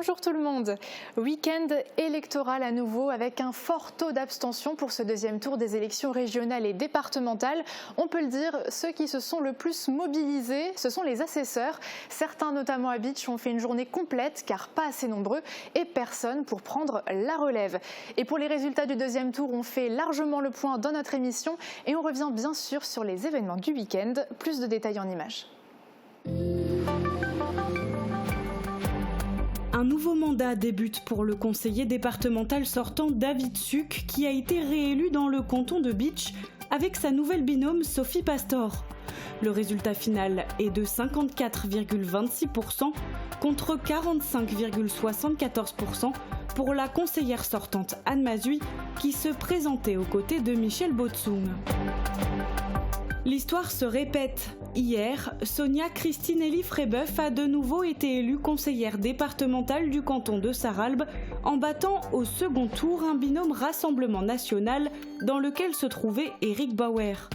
Bonjour tout le monde. Week-end électoral à nouveau avec un fort taux d'abstention pour ce deuxième tour des élections régionales et départementales. On peut le dire, ceux qui se sont le plus mobilisés, ce sont les assesseurs. Certains, notamment à Bitche, ont fait une journée complète car pas assez nombreux et personne pour prendre la relève. Et pour les résultats du deuxième tour, on fait largement le point dans notre émission et on revient bien sûr sur les événements du week-end. Plus de détails en images. Un nouveau mandat débute pour le conseiller départemental sortant David Suc, qui a été réélu dans le canton de Bitche avec sa nouvelle binôme Sophie Pastor. Le résultat final est de 54,26% contre 45,74% pour la conseillère sortante Anne Mazui, qui se présentait aux côtés de Michel Botsung. L'histoire se répète. Hier, Sonia Christinelli Frébeuf a de nouveau été élue conseillère départementale du canton de Sarralbe en battant au second tour un binôme Rassemblement national dans lequel se trouvait Éric Bauer.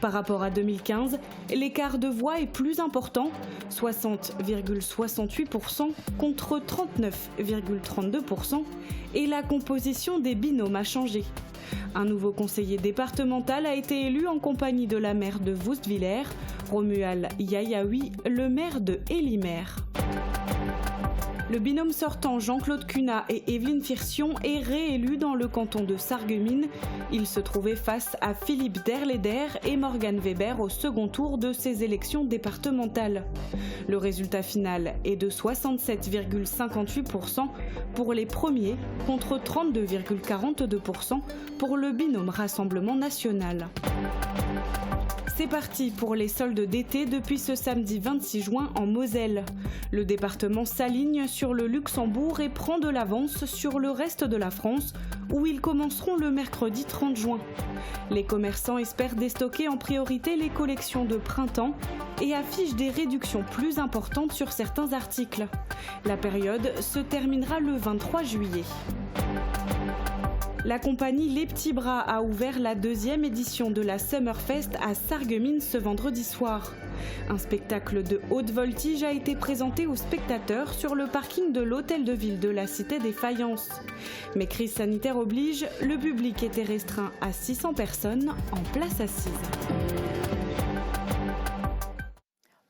Par rapport à 2015, l'écart de voix est plus important, 60,68% contre 39,32%, et la composition des binômes a changé. Un nouveau conseiller départemental a été élu en compagnie de la maire de Woustviller, Romuald Yayaoui, le maire de Hélimer. Le binôme sortant Jean-Claude Cunat et Evelyne Firsion est réélu dans le canton de Sarreguemines. Il se trouvait face à Philippe Derleder et Morgane Weber au second tour de ces élections départementales. Le résultat final est de 67,58% pour les premiers contre 32,42% pour le binôme Rassemblement national. C'est parti pour les soldes d'été depuis ce samedi 26 juin en Moselle. Le département s'aligne sur le Luxembourg et prend de l'avance sur le reste de la France, où ils commenceront le mercredi 30 juin. Les commerçants espèrent déstocker en priorité les collections de printemps et affichent des réductions plus importantes sur certains articles. La période se terminera le 23 juillet. La compagnie Les Petits Bras a ouvert la deuxième édition de la Summerfest à Sarreguemines ce vendredi soir. Un spectacle de haute voltige a été présenté aux spectateurs sur le parking de l'hôtel de ville de la Cité des Faïences. Mais crise sanitaire oblige, le public était restreint à 600 personnes en place assise.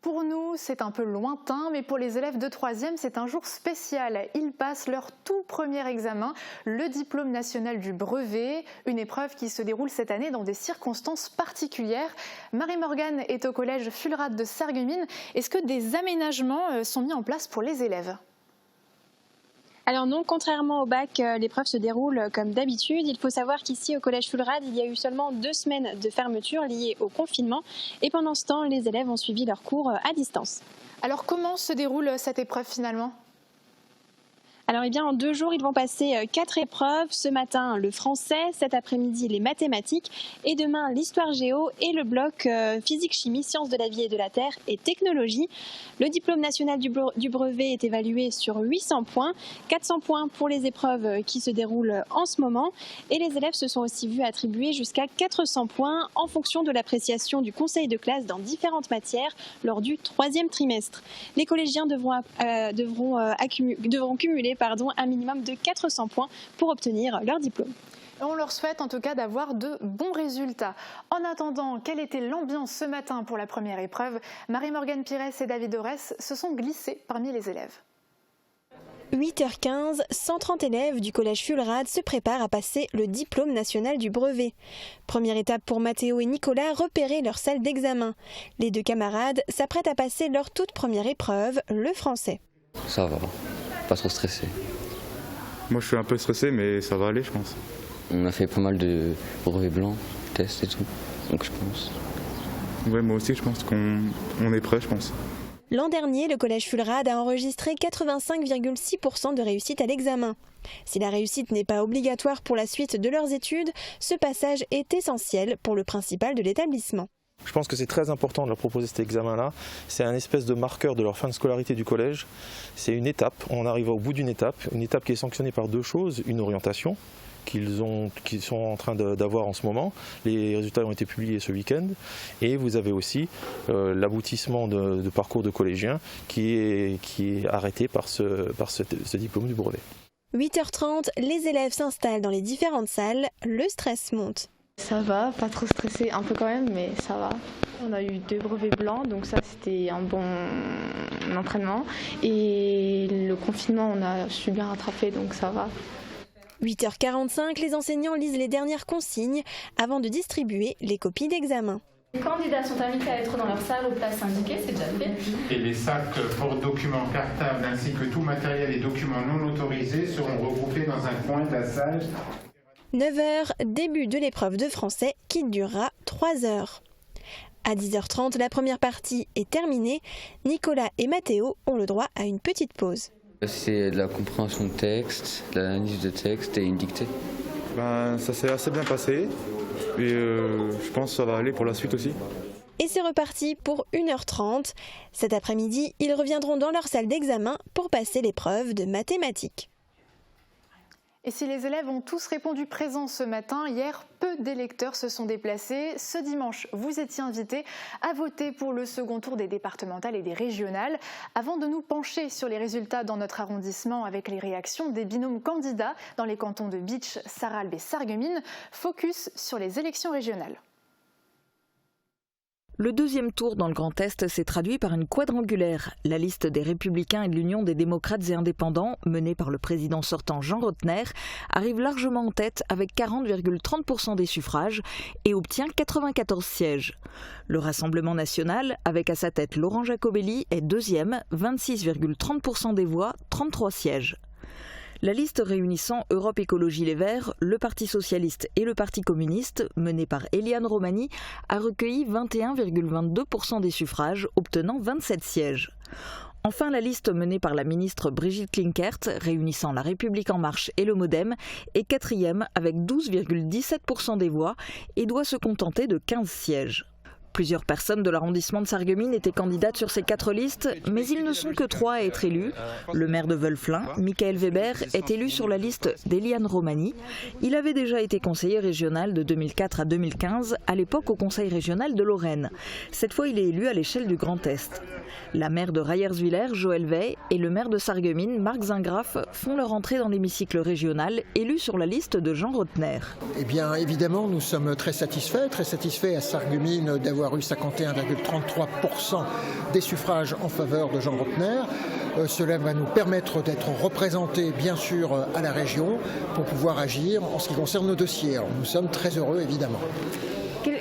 Pour nous, c'est un peu lointain, mais pour les élèves de 3e, c'est un jour spécial. Ils passent leur tout premier examen, le diplôme national du brevet, une épreuve qui se déroule cette année dans des circonstances particulières. Marie-Morgane est au collège Fulrad de Sarreguemines. Est-ce que des aménagements sont mis en place pour les élèves ? Alors non, contrairement au bac, l'épreuve se déroule comme d'habitude. Il faut savoir qu'ici au collège Fulrad, il y a eu seulement 2 semaines de fermeture liées au confinement. Et pendant ce temps, les élèves ont suivi leurs cours à distance. Alors comment se déroule cette épreuve finalement ? Alors en 2 jours, ils vont passer 4 épreuves. Ce matin, le français, cet après-midi, les mathématiques et demain, l'histoire géo et le bloc physique-chimie, sciences de la vie et de la terre et technologie. Le diplôme national du brevet est évalué sur 800 points, 400 points pour les épreuves qui se déroulent en ce moment. Et les élèves se sont aussi vus attribuer jusqu'à 400 points en fonction de l'appréciation du conseil de classe dans différentes matières lors du 3e trimestre. Les collégiens devront cumuler un minimum de 400 points pour obtenir leur diplôme. On leur souhaite en tout cas d'avoir de bons résultats. En attendant, quelle était l'ambiance ce matin pour la première épreuve ? Marie-Morgane Pires et David Aurès se sont glissés parmi les élèves. 8h15, 130 élèves du collège Fulrad se préparent à passer le diplôme national du brevet. Première étape pour Mathéo et Nicolas, repérer leur salle d'examen. Les 2 camarades s'apprêtent à passer leur toute première épreuve, le français. Ça va. Pas trop stressé. Moi je suis un peu stressé mais ça va aller je pense. On a fait pas mal de brevets blancs, tests et tout, donc je pense. Ouais, moi aussi je pense qu'on est prêt je pense. L'an dernier, le collège Fulrad a enregistré 85,6% de réussite à l'examen. Si la réussite n'est pas obligatoire pour la suite de leurs études, ce passage est essentiel pour le principal de l'établissement. Je pense que c'est très important de leur proposer cet examen-là. C'est un espèce de marqueur de leur fin de scolarité du collège. C'est une étape, on arrive au bout d'une étape qui est sanctionnée par 2 choses, une orientation qu'ils sont en train d'avoir en ce moment. Les résultats ont été publiés ce week-end. Et vous avez aussi l'aboutissement de parcours de collégiens qui est arrêté par ce diplôme du brevet. 8h30, les élèves s'installent dans les différentes salles, le stress monte. Ça va, pas trop stressé, un peu quand même, mais ça va. On a eu 2 brevets blancs, donc ça c'était un bon entraînement. Et le confinement, on a su bien rattraper, donc ça va. 8h45, les enseignants lisent les dernières consignes avant de distribuer les copies d'examen. Les candidats sont invités à être dans leur salle aux places indiquées, c'est déjà fait. Et les sacs pour documents cartables ainsi que tout matériel et documents non autorisés seront regroupés dans un coin de la salle. 9h, début de l'épreuve de français qui durera 3 heures. À 10h30, la première partie est terminée. Nicolas et Mathéo ont le droit à une petite pause. C'est de la compréhension de texte, de l'analyse de texte et une dictée. Ça s'est assez bien passé et je pense que ça va aller pour la suite aussi. Et c'est reparti pour 1h30. Cet après-midi, ils reviendront dans leur salle d'examen pour passer l'épreuve de mathématiques. Et si les élèves ont tous répondu présent ce matin, hier, peu d'électeurs se sont déplacés. Ce dimanche, vous étiez invités à voter pour le second tour des départementales et des régionales. Avant de nous pencher sur les résultats dans notre arrondissement avec les réactions des binômes candidats dans les cantons de Bitche, Sarralbe et Sarreguemines, focus sur les élections régionales. Le deuxième tour dans le Grand Est s'est traduit par une quadrangulaire. La liste des Républicains et de l'Union des démocrates et indépendants, menée par le président sortant Jean Rottner, arrive largement en tête avec 40,30% des suffrages et obtient 94 sièges. Le Rassemblement national, avec à sa tête Laurent Jacobelli, est deuxième, 26,30% des voix, 33 sièges. La liste réunissant Europe Écologie Les Verts, le Parti Socialiste et le Parti Communiste, menée par Eliane Romani, a recueilli 21,22% des suffrages, obtenant 27 sièges. Enfin, la liste menée par la ministre Brigitte Klinkert, réunissant La République En Marche et le Modem, est quatrième avec 12,17% des voix et doit se contenter de 15 sièges. Plusieurs personnes de l'arrondissement de Sarreguemines étaient candidates sur ces 4 listes, mais ils ne sont que 3 à être élus. Le maire de Wölflin, Michael Weber, est élu sur la liste d'Eliane Romani. Il avait déjà été conseiller régional de 2004 à 2015, à l'époque au conseil régional de Lorraine. Cette fois, il est élu à l'échelle du Grand Est. La maire de Rayerswiller, Joël Wey, et le maire de Sarreguemines, Marc Zingraf, font leur entrée dans l'hémicycle régional, élu sur la liste de Jean Rottner. Eh bien, évidemment, nous sommes très satisfaits à Sarreguemines d'avoir eu 51,33% des suffrages en faveur de Jean Rottner. Cela va nous permettre d'être représentés, bien sûr, à la région pour pouvoir agir en ce qui concerne nos dossiers. Alors, nous sommes très heureux, évidemment.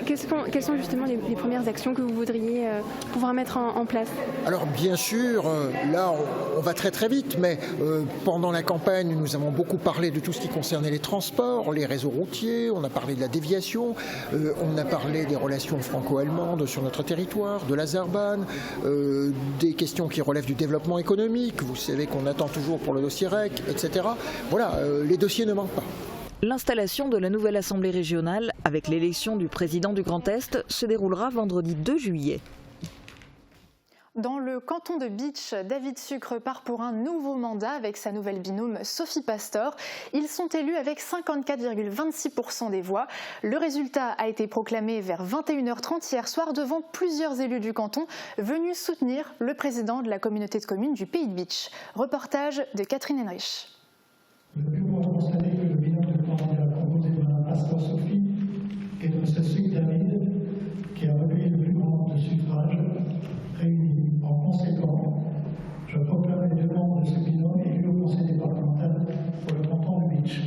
Quelles sont justement les premières actions que vous voudriez pouvoir mettre en place? Alors bien sûr, là on va très très vite, mais pendant la campagne nous avons beaucoup parlé de tout ce qui concernait les transports, les réseaux routiers, on a parlé de la déviation, on a parlé des relations franco-allemandes sur notre territoire, de l'Azerbaïdjan, des questions qui relèvent du développement économique, vous savez qu'on attend toujours pour le dossier REC, etc. Voilà, les dossiers ne manquent pas. L'installation de la nouvelle Assemblée régionale, avec l'élection du président du Grand Est, se déroulera vendredi 2 juillet. Dans le canton de Bitche, David Sucre part pour un nouveau mandat avec sa nouvelle binôme Sophie Pastor. Ils sont élus avec 54,26% des voix. Le résultat a été proclamé vers 21h30 hier soir devant plusieurs élus du canton venus soutenir le président de la communauté de communes du Pays de Bitche. Reportage de Catherine Henrich. Le bureau a constaté que le binôme de candidats proposé par la Pastor Sophie et de M. Sucre David, qui a recueilli le plus grand nombre de suffrages, réunis. En conséquent, je proclame les 2 membres de ce binôme élus au conseil départemental pour le canton de Bitche.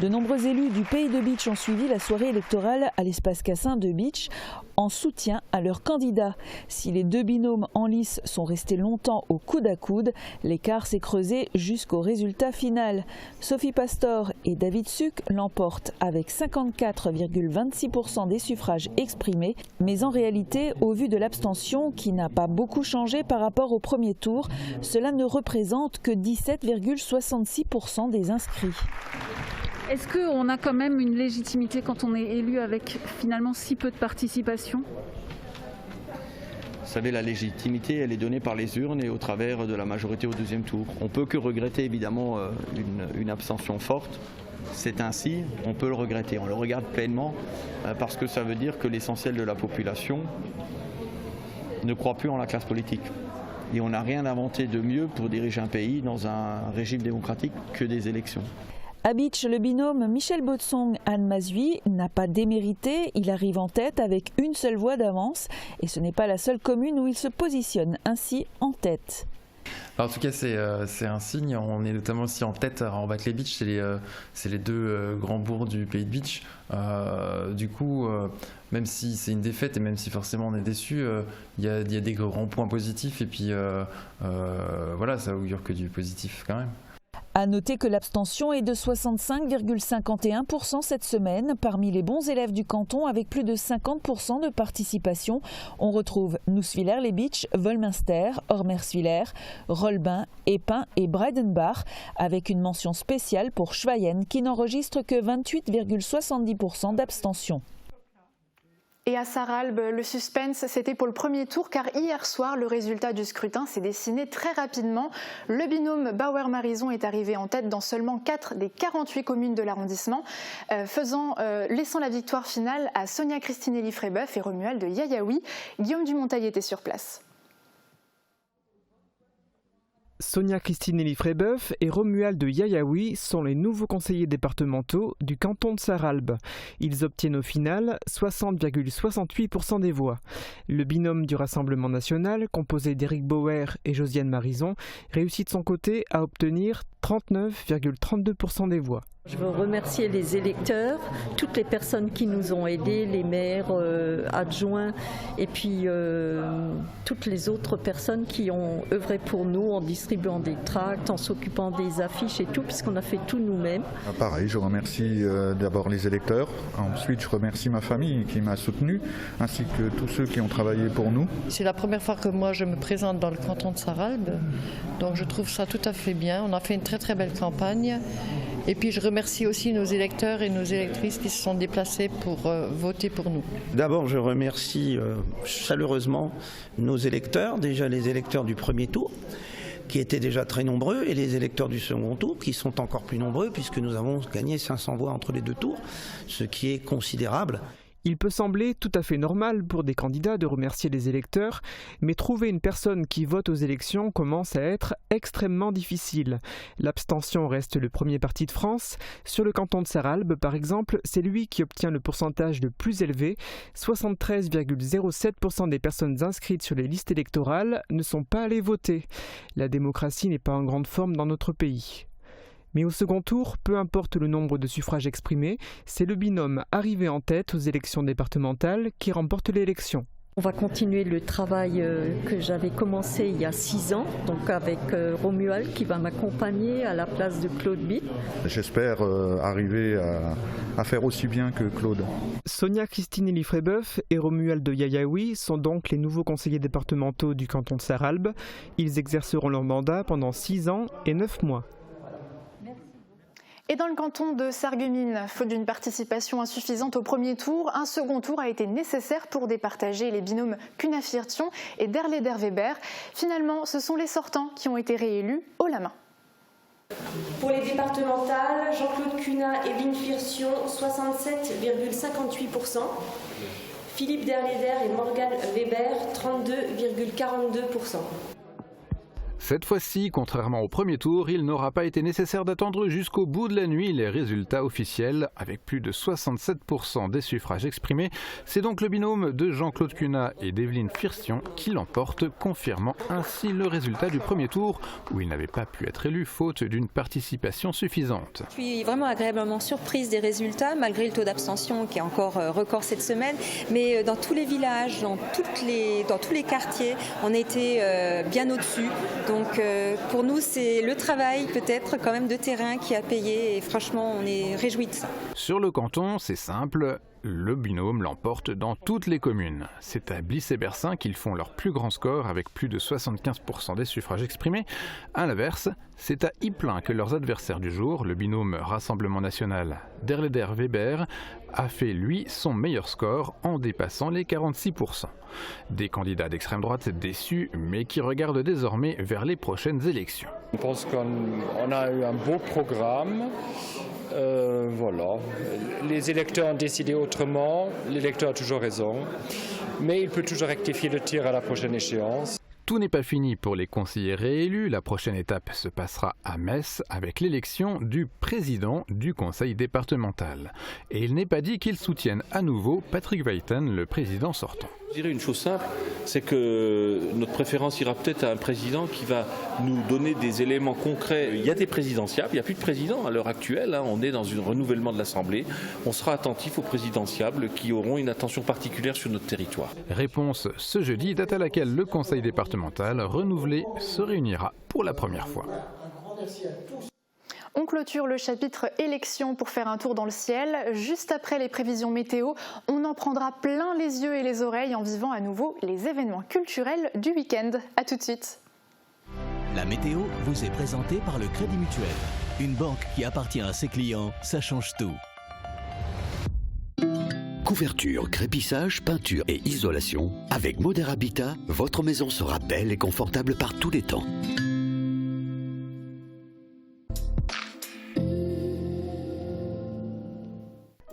De nombreux élus du Pays de Bitche ont suivi la soirée électorale à l'espace Cassin de Bitche en soutien à leurs candidats. Si les 2 binômes en lice sont restés longtemps au coude à coude, l'écart s'est creusé jusqu'au résultat final. Sophie Pastor et David Sucre l'emportent avec 54,26% des suffrages exprimés. Mais en réalité, au vu de l'abstention qui n'a pas beaucoup changé par rapport au premier tour, cela ne représente que 17,66% des inscrits. Est-ce qu'on a quand même une légitimité quand on est élu avec finalement si peu de participation ? savez, la légitimité, elle est donnée par les urnes et au travers de la majorité au deuxième tour. On ne peut que regretter évidemment une abstention forte. C'est ainsi, on peut le regretter. On le regarde pleinement parce que ça veut dire que l'essentiel de la population ne croit plus en la classe politique. Et on n'a rien inventé de mieux pour diriger un pays dans un régime démocratique que des élections. À Bitche, le binôme Michel Botsong-Anne Mazui n'a pas démérité. Il arrive en tête avec une seule voix d'avance. Et ce n'est pas la seule commune où il se positionne ainsi en tête. En tout cas, c'est un signe. On est notamment aussi en tête à Orbac-les-Bitches, c'est les deux grands bourgs du pays de Bitche. Du coup, même si c'est une défaite et même si forcément on est déçu, il y a des grands points positifs et puis voilà, ça augure que du positif quand même. À noter que l'abstention est de 65,51% cette semaine. Parmi les bons élèves du canton, avec plus de 50% de participation, on retrouve Nusswiller-les-Bitches, Wolminster, Ormerswiller, Rolbin, Épin et Breidenbach, avec une mention spéciale pour Schweyen qui n'enregistre que 28,70% d'abstention. Et à Sarralbe, le suspense, c'était pour le premier tour, car hier soir, le résultat du scrutin s'est dessiné très rapidement. Le binôme Bauer-Marison est arrivé en tête dans seulement 4 des 48 communes de l'arrondissement, laissant la victoire finale à Sonia Christinelli-Frébeuf et Romuald de Yayaoui. Guillaume Dumontail était sur place. Sonia Christinelli-Frébeuf et Romuald de Yayaoui sont les nouveaux conseillers départementaux du canton de Sarralbe. Ils obtiennent au final 60,68% des voix. Le binôme du Rassemblement national, composé d'Éric Bauer et Josiane Marison, réussit de son côté à obtenir 39,32% des voix. Je veux remercier les électeurs, toutes les personnes qui nous ont aidés, les maires, adjoints et puis toutes les autres personnes qui ont œuvré pour nous en distribuant des tracts, en s'occupant des affiches et tout, puisqu'on a fait tout nous-mêmes. Pareil, je remercie d'abord les électeurs, ensuite je remercie ma famille qui m'a soutenu, ainsi que tous ceux qui ont travaillé pour nous. C'est la première fois que moi je me présente dans le canton de Sarralbe, donc je trouve ça tout à fait bien. On a fait une très très belle campagne. Et puis je remercie aussi nos électeurs et nos électrices qui se sont déplacés pour voter pour nous. D'abord, je remercie chaleureusement nos électeurs, déjà les électeurs du premier tour, qui étaient déjà très nombreux, et les électeurs du second tour, qui sont encore plus nombreux, puisque nous avons gagné 500 voix entre les deux tours, ce qui est considérable. Il peut sembler tout à fait normal pour des candidats de remercier les électeurs, mais trouver une personne qui vote aux élections commence à être extrêmement difficile. L'abstention reste le premier parti de France. Sur le canton de Sarralbe, par exemple, c'est lui qui obtient le pourcentage le plus élevé. 73,07% des personnes inscrites sur les listes électorales ne sont pas allées voter. La démocratie n'est pas en grande forme dans notre pays. Mais au second tour, peu importe le nombre de suffrages exprimés, c'est le binôme arrivé en tête aux élections départementales qui remporte l'élection. On va continuer le travail que j'avais commencé il y a 6 ans, donc avec Romuald qui va m'accompagner à la place de Claude Bitt. J'espère arriver à faire aussi bien que Claude. Sonia Christinelli-Frébeuf et Romuald de Yayaoui sont donc les nouveaux conseillers départementaux du canton de Sarralbe. Ils exerceront leur mandat pendant 6 ans et 9 mois. Et dans le canton de Sarreguemines, faute d'une participation insuffisante au premier tour, un second tour a été nécessaire pour départager les binômes Cunha-Firtion et Derleder-Weber. Finalement, ce sont les sortants qui ont été réélus haut la main. Pour les départementales, Jean-Claude Cunha et Evelyne Firtion, 67,58%. Philippe Derleder et Morgane Weber, 32,42%. Cette fois-ci, contrairement au premier tour, il n'aura pas été nécessaire d'attendre jusqu'au bout de la nuit les résultats officiels. Avec plus de 67% des suffrages exprimés, c'est donc le binôme de Jean-Claude Cunha et d'Evelyne Firtion qui l'emporte, confirmant ainsi le résultat du premier tour, où il n'avait pas pu être élu faute d'une participation suffisante. Je suis vraiment agréablement surprise des résultats, malgré le taux d'abstention qui est encore record cette semaine. Mais dans tous les villages, dans tous les quartiers, on a été bien au-dessus. Donc pour nous, c'est le travail peut-être quand même de terrain qui a payé et franchement, on est réjouis de ça. Sur le canton, c'est simple, le binôme l'emporte dans toutes les communes. C'est à Bliss-et-Bersin qu'ils font leur plus grand score avec plus de 75% des suffrages exprimés. À l'inverse, c'est à Ypelin que leurs adversaires du jour, le binôme Rassemblement National Derleder-Weber, a fait lui son meilleur score en dépassant les 46%. Des candidats d'extrême droite déçus mais qui regardent désormais vers les prochaines élections. Je pense qu'on a eu un beau programme. Voilà. Les électeurs ont décidé autrement, l'électeur a toujours raison, mais il peut toujours rectifier le tir à la prochaine échéance. Tout n'est pas fini pour les conseillers réélus. La prochaine étape se passera à Metz avec l'élection du président du conseil départemental. Et il n'est pas dit qu'ils soutiennent à nouveau Patrick Weiten, le président sortant. Je dirais une chose simple, c'est que notre préférence ira peut-être à un président qui va nous donner des éléments concrets. Il y a des présidentiables, il n'y a plus de président à l'heure actuelle, on est dans un renouvellement de l'Assemblée. On sera attentif aux présidentiables qui auront une attention particulière sur notre territoire. Réponse ce jeudi, date à laquelle le conseil départemental renouvelé se réunira pour la première fois. Un grand merci à tous. On clôture le chapitre élections pour faire un tour dans le ciel. Juste après les prévisions météo, on en prendra plein les yeux et les oreilles en vivant à nouveau les événements culturels du week-end. A tout de suite. La météo vous est présentée par le Crédit Mutuel. Une banque qui appartient à ses clients, ça change tout. Couverture, crépissage, peinture et isolation. Avec Moder Habitat, votre maison sera belle et confortable par tous les temps.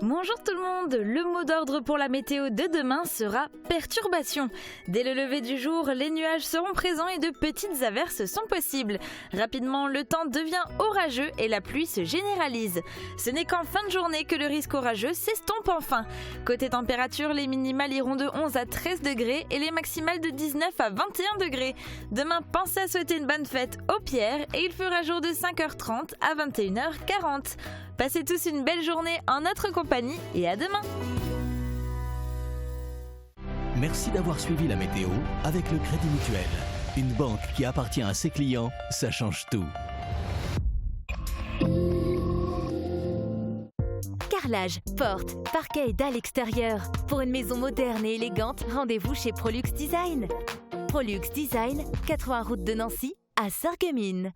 Bonjour tout le monde, le mot d'ordre pour la météo de demain sera perturbation. Dès le lever du jour, les nuages seront présents et de petites averses sont possibles. Rapidement, le temps devient orageux et la pluie se généralise. Ce n'est qu'en fin de journée que le risque orageux s'estompe enfin. Côté température, les minimales iront de 11 à 13 degrés et les maximales de 19 à 21 degrés. Demain, pensez à souhaiter une bonne fête aux pierres et il fera jour de 5h30 à 21h40. Passez tous une belle journée en notre compagnie et à demain. Merci d'avoir suivi la météo avec le Crédit Mutuel. Une banque qui appartient à ses clients, ça change tout. Carrelage, porte, parquet et dalles extérieures. Pour une maison moderne et élégante, rendez-vous chez Prolux Design. Prolux Design, 80 route de Nancy, à Sarreguemines.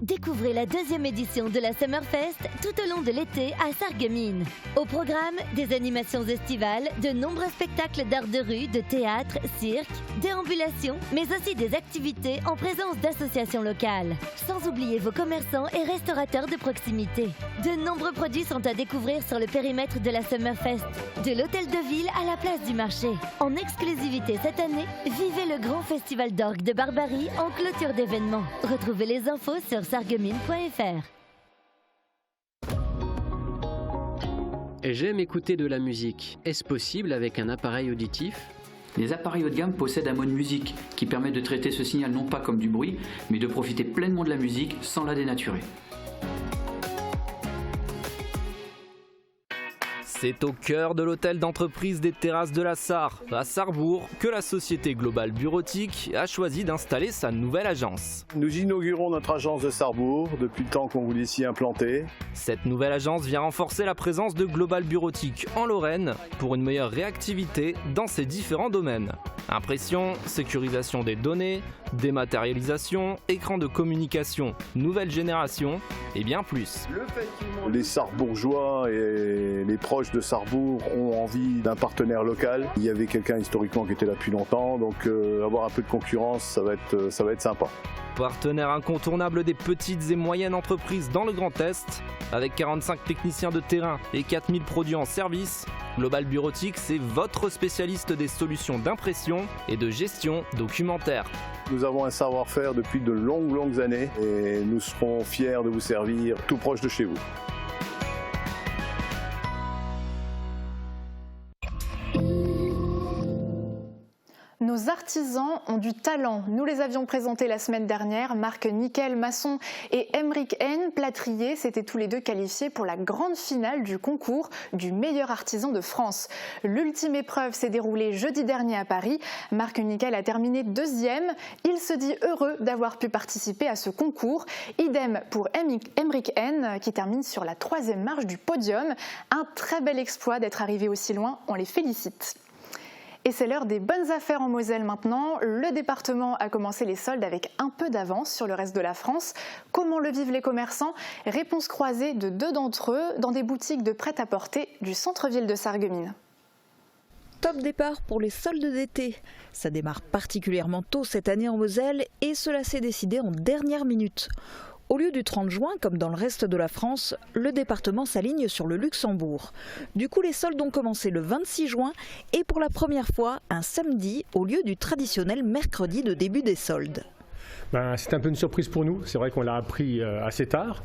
Découvrez la deuxième édition de la Summerfest tout au long de l'été à Sarreguemines. Au programme, des animations estivales, de nombreux spectacles d'art de rue, de théâtre, cirque, déambulations, mais aussi des activités en présence d'associations locales. Sans oublier vos commerçants et restaurateurs de proximité. De nombreux produits sont à découvrir sur le périmètre de la Summerfest. De l'hôtel de ville à la place du marché. En exclusivité cette année, vivez le grand festival d'orgue de Barbarie en clôture d'événements. Retrouvez les infos sur sarreguemines.fr. J'aime écouter de la musique. Est-ce possible avec un appareil auditif ? Les appareils haut de gamme possèdent un mode musique qui permet de traiter ce signal non pas comme du bruit, mais de profiter pleinement de la musique sans la dénaturer. C'est au cœur de l'hôtel d'entreprise des Terrasses de la Sarre, à Sarrebourg, que la société Global Bureautique a choisi d'installer sa nouvelle agence. Nous inaugurons notre agence de Sarrebourg depuis le temps qu'on voulait s'y implanter. Cette nouvelle agence vient renforcer la présence de Global Bureautique en Lorraine pour une meilleure réactivité dans ses différents domaines. Impression, sécurisation des données, dématérialisation, écran de communication, nouvelle génération et bien plus. Les Sarrebourgeois et les proches de Sarrebourg ont envie d'un partenaire local. Il y avait quelqu'un historiquement qui était là depuis longtemps, donc avoir un peu de concurrence, ça va être sympa. Partenaire incontournable des petites et moyennes entreprises dans le Grand Est, avec 45 techniciens de terrain et 4000 produits en service, Global Bureautique, c'est votre spécialiste des solutions d'impression et de gestion documentaire. Nous avons un savoir-faire depuis de longues années et nous serons fiers de vous servir tout proche de chez vous. Nos artisans ont du talent. Nous les avions présentés la semaine dernière. Marc Nickel Masson et Emeric N Plâtrier s'étaient tous les deux qualifiés pour la grande finale du concours du meilleur artisan de France. L'ultime épreuve s'est déroulée jeudi dernier à Paris. Marc Nickel a terminé 2e. Il se dit heureux d'avoir pu participer à ce concours. Idem pour Emeric N qui termine sur la 3e marche du podium. Un très bel exploit d'être arrivé aussi loin. On les félicite. Et c'est l'heure des bonnes affaires en Moselle maintenant. Le département a commencé les soldes avec un peu d'avance sur le reste de la France. Comment le vivent les commerçants? Réponse croisée de 2 d'entre eux dans des boutiques de prêt-à-porter du centre-ville de Sarreguemines. Top départ pour les soldes d'été. Ça démarre particulièrement tôt cette année en Moselle et cela s'est décidé en dernière minute. Au lieu du 30 juin, comme dans le reste de la France, le département s'aligne sur le Luxembourg. Du coup, les soldes ont commencé le 26 juin et pour la première fois, un samedi au lieu du traditionnel mercredi de début des soldes. C'est un peu une surprise pour nous, c'est vrai qu'on l'a appris assez tard.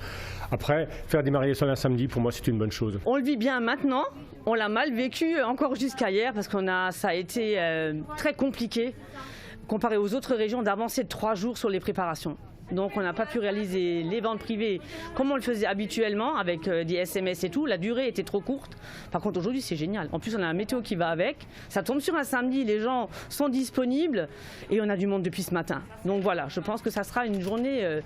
Après, faire démarrer les soldes un samedi, pour moi, c'est une bonne chose. On le vit bien maintenant, on l'a mal vécu encore jusqu'à hier parce que ça a été très compliqué comparé aux autres régions d'avancer de 3 jours sur les préparations. Donc on n'a pas pu réaliser les ventes privées comme on le faisait habituellement avec des SMS et tout. La durée était trop courte. Par contre aujourd'hui c'est génial. En plus on a un météo qui va avec. Ça tombe sur un samedi, les gens sont disponibles et on a du monde depuis ce matin. Donc voilà, je pense que ça sera une journée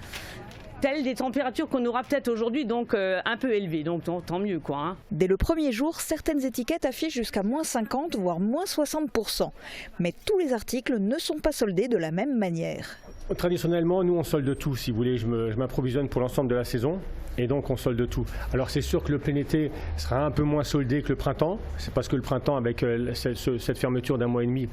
telle des températures qu'on aura peut-être aujourd'hui, donc un peu élevées. Donc tant mieux quoi. Hein. Dès le premier jour, certaines étiquettes affichent jusqu'à moins 50 voire moins 60%. Mais tous les articles ne sont pas soldés de la même manière. Traditionnellement, nous on solde tout, si vous voulez, je m'approvisionne pour l'ensemble de la saison et donc on solde tout. Alors c'est sûr que le plein été sera un peu moins soldé que le printemps, c'est parce que le printemps avec cette fermeture d'1 mois et demi,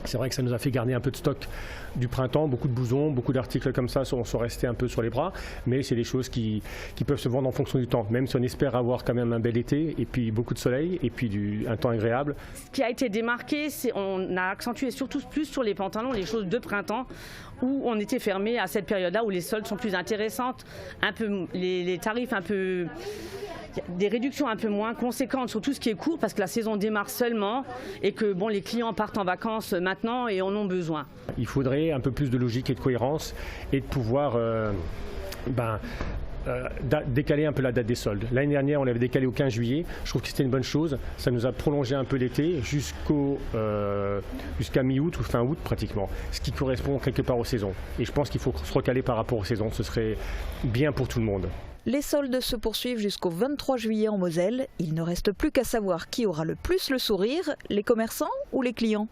c'est vrai que ça nous a fait garder un peu de stock du printemps, beaucoup de blousons, beaucoup d'articles comme ça sont restés un peu sur les bras, mais c'est des choses qui peuvent se vendre en fonction du temps, même si on espère avoir quand même un bel été et puis beaucoup de soleil et puis un temps agréable. Ce qui a été démarqué, c'est on a accentué surtout plus sur les pantalons, les choses de printemps, où on était fermé à cette période-là, où les soldes sont plus intéressantes, un peu, les tarifs un peu... des réductions un peu moins conséquentes sur tout ce qui est court parce que la saison démarre seulement et que les clients partent en vacances maintenant et en ont besoin. Il faudrait un peu plus de logique et de cohérence et de pouvoir décaler un peu la date des soldes. L'année dernière, on l'avait décalé au 15 juillet. Je trouve que c'était une bonne chose. Ça nous a prolongé un peu l'été jusqu'à mi-août ou fin août pratiquement, ce qui correspond quelque part aux saisons. Et je pense qu'il faut se recaler par rapport aux saisons. Ce serait bien pour tout le monde. Les soldes se poursuivent jusqu'au 23 juillet en Moselle. Il ne reste plus qu'à savoir qui aura le plus le sourire, les commerçants ou les clients.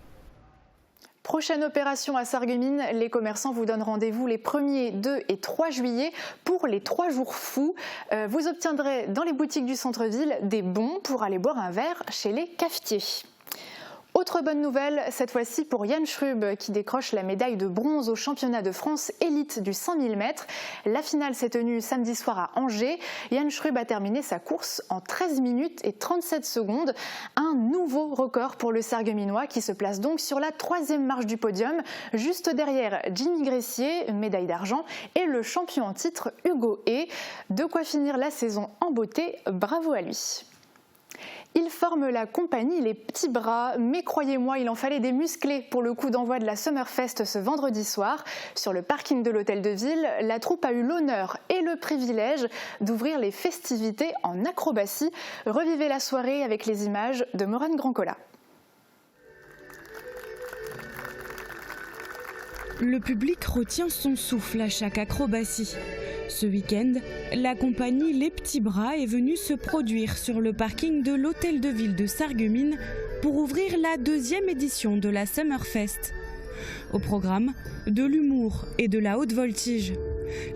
Prochaine opération à Sarreguemines, les commerçants vous donnent rendez-vous les 1er, 2 et 3 juillet pour les 3 jours fous. Vous obtiendrez dans les boutiques du centre-ville des bons pour aller boire un verre chez les cafetiers. Autre bonne nouvelle, cette fois-ci pour Yann Schrub qui décroche la médaille de bronze au championnat de France élite du 5000 mètres. La finale s'est tenue samedi soir à Angers. Yann Schrub a terminé sa course en 13 minutes et 37 secondes. Un nouveau record pour le Sarregueminois qui se place donc sur la 3e marche du podium, juste derrière Jimmy Gressier, médaille d'argent, et le champion en titre Hugo Hay. De quoi finir la saison en beauté, bravo à lui. Il forme la compagnie Les Petits Bras, mais croyez-moi, il en fallait des musclés pour le coup d'envoi de la Summerfest ce vendredi soir. Sur le parking de l'Hôtel de Ville, la troupe a eu l'honneur et le privilège d'ouvrir les festivités en acrobatie. Revivez la soirée avec les images de Maureen Grandcola. Le public retient son souffle à chaque acrobatie. Ce week-end, la compagnie Les Petits Bras est venue se produire sur le parking de l'Hôtel de Ville de Sarreguemines pour ouvrir la 2e édition de la Summerfest. Au programme, de l'humour et de la haute voltige.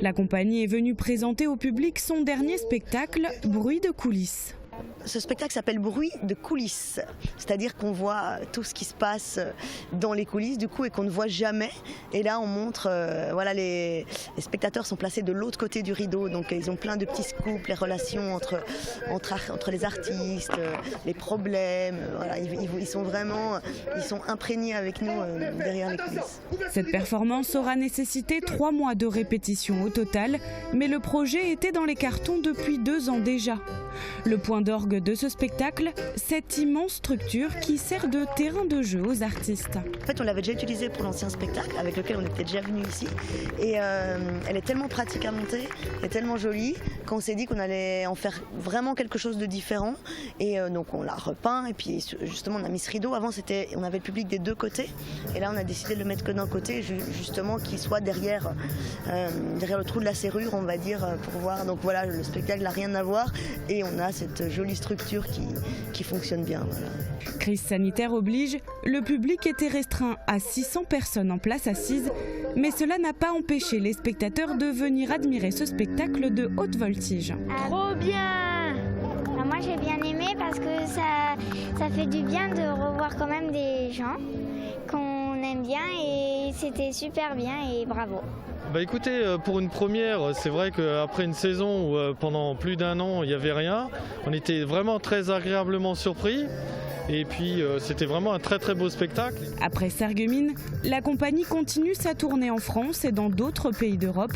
La compagnie est venue présenter au public son dernier spectacle, Bruit de coulisses. Ce spectacle s'appelle Bruit de coulisses, c'est-à-dire qu'on voit tout ce qui se passe dans les coulisses du coup et qu'on ne voit jamais. Et là on montre, les spectateurs sont placés de l'autre côté du rideau, donc ils ont plein de petits scoops, les relations entre les artistes, les problèmes, ils sont imprégnés avec nous derrière les coulisses. Cette performance aura nécessité 3 mois de répétition au total, mais le projet était dans les cartons depuis 2 ans déjà. Le point d'orgue de ce spectacle, cette immense structure qui sert de terrain de jeu aux artistes. En fait, on l'avait déjà utilisée pour l'ancien spectacle avec lequel on était déjà venu ici. Et elle est tellement pratique à monter, et tellement jolie, qu'on s'est dit qu'on allait en faire vraiment quelque chose de différent. Et donc on l'a repeint, et puis justement on a mis ce rideau. Avant on avait le public des deux côtés, et là on a décidé de le mettre que d'un côté, justement qu'il soit derrière le trou de la serrure, on va dire, pour voir. Donc voilà, le spectacle n'a rien à voir, et on a cette jolie structure qui fonctionne bien. Voilà. Crise sanitaire oblige, le public était restreint à 600 personnes en place assise, mais cela n'a pas empêché les spectateurs de venir admirer ce spectacle de haute voltige. Trop bien! Alors moi j'ai bien aimé parce que ça fait du bien de revoir quand même des gens qu'on aime bien, et c'était super bien et bravo. Bah écoutez, pour une première, c'est vrai qu'après une saison où pendant plus d'1 an il n'y avait rien, on était vraiment très agréablement surpris. Et puis c'était vraiment un très très beau spectacle. Après Sarreguemines, la compagnie continue sa tournée en France et dans d'autres pays d'Europe.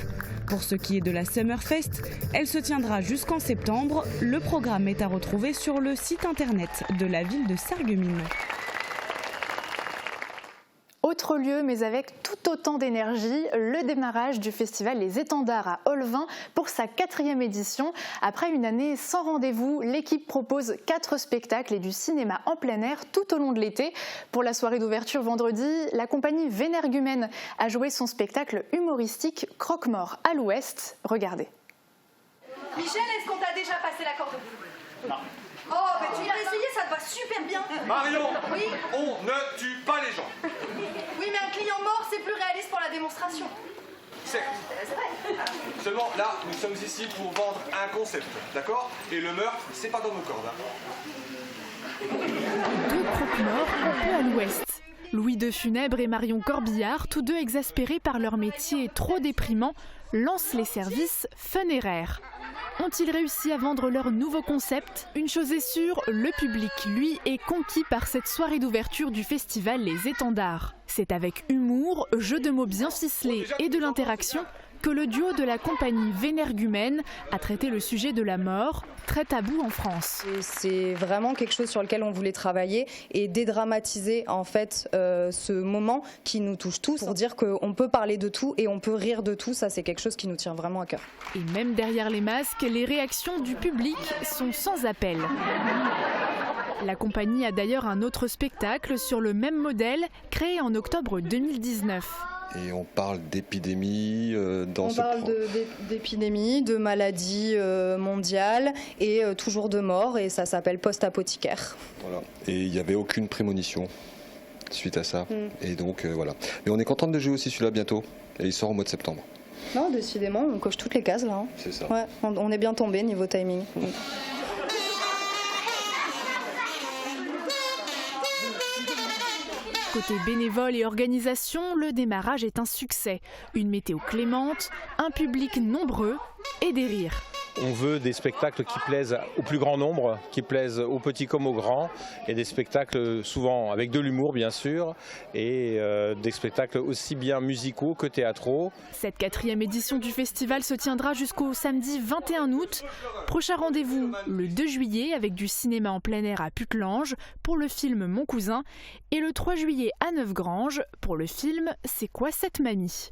Pour ce qui est de la Summerfest, elle se tiendra jusqu'en septembre. Le programme est à retrouver sur le site internet de la ville de Sarreguemines. Autre lieu, mais avec tout autant d'énergie, le démarrage du festival Les Étendards à Olvin pour sa 4e édition. Après une année sans rendez-vous, l'équipe propose 4 spectacles et du cinéma en plein air tout au long de l'été. Pour la soirée d'ouverture vendredi, la compagnie Vénergumène a joué son spectacle humoristique Croque-Mort à l'Ouest. Regardez. Michel, est-ce qu'on t'a déjà passé la corde au bout? Non. Oh, bah tu vas essayer, ça te va super bien. Marion, oui, on ne tue pas les gens. Oui, mais un client mort, c'est plus réaliste pour la démonstration. Certes. C'est vrai. Seulement, là, nous sommes ici pour vendre un concept, d'accord? Et le meurtre, c'est pas dans nos cordes. Deux croque-morts un peu à l'ouest. Louis de Funèbre et Marion Corbillard, tous deux exaspérés par leur métier trop déprimant, lancent les services funéraires. Ont-ils réussi à vendre leur nouveau concept? Une chose est sûre, le public, lui, est conquis par cette soirée d'ouverture du festival Les Étendards. C'est avec humour, jeu de mots bien ficelés et de l'interaction que le duo de la compagnie Vénergumène a traité le sujet de la mort, très tabou en France. C'est vraiment quelque chose sur lequel on voulait travailler et dédramatiser en fait ce moment qui nous touche tous, pour dire qu'on peut parler de tout et on peut rire de tout. Ça, c'est quelque chose qui nous tient vraiment à cœur. Et même derrière les masques, les réactions du public sont sans appel. La compagnie a d'ailleurs un autre spectacle sur le même modèle, créé en octobre 2019. Et on parle d'épidémie On parle d'épidémie, de maladies mondiales et toujours de mort, et ça s'appelle post-apothicaire. Voilà. Et il n'y avait aucune prémonition suite à ça. Et donc voilà. Mais on est content de jouer aussi celui-là bientôt. Et il sort au mois de septembre. Non, décidément, on coche toutes les cases là. C'est ça. Ouais, on est bien tombé niveau timing. Côté bénévoles et organisation, le démarrage est un succès. Une météo clémente, un public nombreux et des rires. On veut des spectacles qui plaisent au plus grand nombre, qui plaisent aux petits comme aux grands, et des spectacles souvent avec de l'humour bien sûr, et des spectacles aussi bien musicaux que théâtraux. Cette 4e édition du festival se tiendra jusqu'au samedi 21 août. Prochain rendez-vous le 2 juillet avec du cinéma en plein air à Putelange pour le film Mon cousin, et le 3 juillet à Neufgrange pour le film C'est quoi cette mamie ?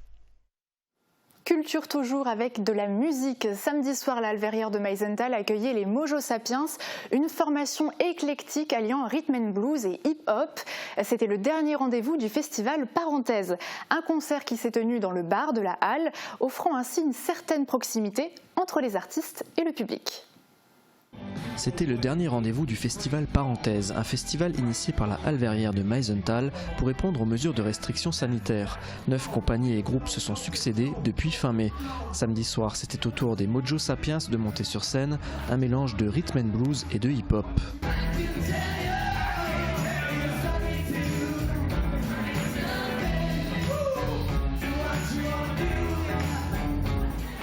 Culture toujours avec de la musique. Samedi soir, l'Alverrière de Meisenthal accueillait les Mojo Sapiens, une formation éclectique alliant rhythm and blues et hip-hop. C'était le dernier rendez-vous du festival Parenthèse, un concert qui s'est tenu dans le bar de la Halle, offrant ainsi une certaine proximité entre les artistes et le public. C'était le dernier rendez-vous du festival Parenthèse, un festival initié par la Alverrière de Meisenthal pour répondre aux mesures de restrictions sanitaires. 9 compagnies et groupes se sont succédés depuis fin mai. Samedi soir, c'était au tour des Mojo Sapiens de monter sur scène, un mélange de rhythm and blues et de hip-hop.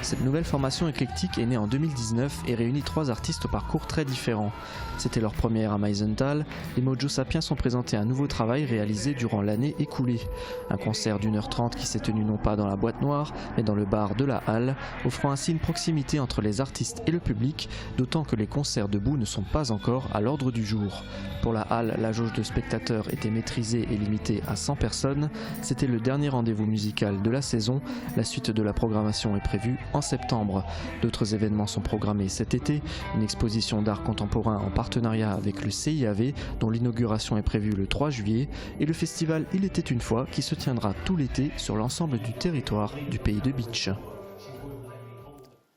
Cette nouvelle formation éclectique est née en 2019 et réunit 3 artistes au parcours très différents. C'était leur première à Meisenthal. Les Mojo Sapiens ont présenté un nouveau travail réalisé durant l'année écoulée. Un concert d'1h30 qui s'est tenu non pas dans la boîte noire, mais dans le bar de la Halle, offrant ainsi une proximité entre les artistes et le public, d'autant que les concerts debout ne sont pas encore à l'ordre du jour. Pour la Halle, la jauge de spectateurs était maîtrisée et limitée à 100 personnes. C'était le dernier rendez-vous musical de la saison. La suite de la programmation est prévue en septembre. D'autres événements sont programmés cet été. Une exposition d'art contemporain en partenariat avec le CIAV, dont l'inauguration est prévue le 3 juillet, et le festival Il était une fois, qui se tiendra tout l'été sur l'ensemble du territoire du pays de Bitche.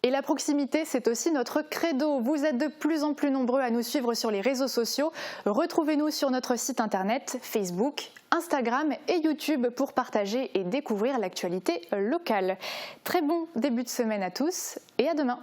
Et la proximité, c'est aussi notre credo. Vous êtes de plus en plus nombreux à nous suivre sur les réseaux sociaux. Retrouvez-nous sur notre site internet, Facebook, Instagram et YouTube pour partager et découvrir l'actualité locale. Très bon début de semaine à tous et à demain.